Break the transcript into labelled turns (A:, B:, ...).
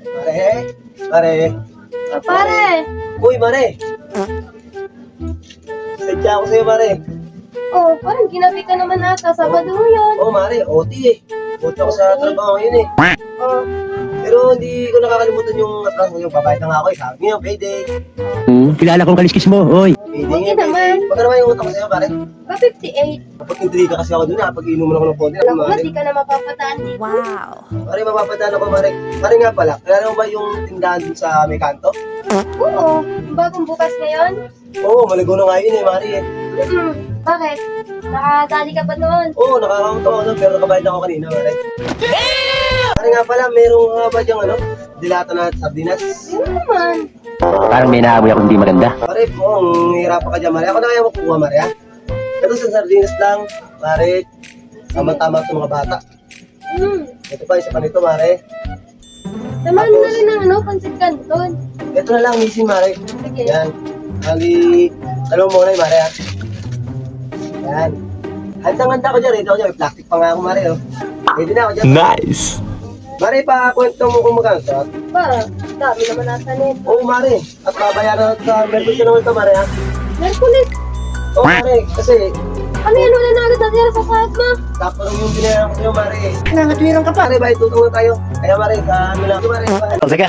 A: Mare, mare.
B: Pare!
A: Uy, mare. Sadya ako sa'yo, mare.
B: Oh, parang ginabi ka naman ata. Sabado mo yun.
A: Oo, mare, OT eh. OT ako sa trabaho ngayon eh.
B: Oh,
A: Pero hindi ko nakakalimutan yung atraso yung babayad na nga ako eh. Sabi niyo, payday.
C: Kilala kong kaliskis mo, oy.
A: Payday
B: Okay
A: nga, payday.
B: naman.
A: Pagka naman yung utang ko sa'yo, pare.
B: pa 58.
A: Kapag intriga kasi ako dun pag inuman ako ng konti.
B: Alam ko
A: Mare,
B: di ka na mapapataan dito.
A: mare, mapapadaan ako, mare. Mare nga pala, kilala mo ba yung tindahan dun sa may kanto?
B: Oo, bagong bukas ngayon.
A: Oo, maligo na nga yun eh, mare eh.
B: Bakit? Nakadali ka ba doon?
A: Oo, nakakaunta ako doon, pero nakabayad ako kanina, mare. Mare nga pala, merong ba diyang dilata na sardinas?
B: Yun naman.
C: Parang may naamoy ako hindi maganda.
A: Mare, ang hirapan ka dyan, mare. Ako na kaya makukuha, mare, ha? Ito sa sardinas lang, mare. Tama-tama itong mga bata. Ito pa, isa pa nito, mare.
B: Samahan mo na rin ng pancit canton.
A: Ito na lang, missing, mare.
B: Sige.
A: Yan. Hali, alam mo muna yung mare, ha? Yan. Handang-handa ko dyan, ito ako dyan. May plastic pa nga ako, mare, oh. Pwede na ako dyan.
C: Nice!
A: Mare, pakwento mo kung magkano.
B: Ba, dami naman nasa net.
A: Oo, mare. At babayaran sa Merkulis na naman ito, mare, ha?
B: Merkulis,
A: Oo, mare. Kasi,
B: ano yan? Wala na agad natira sa sahod mo.
A: tapos lang yung binayaran ko sa'yo, mare.
C: Nangatwiran ka pa.
A: Mare, bayad tutong na tayo. Kaya, mare, sa ano lang. Mare,
C: Sige.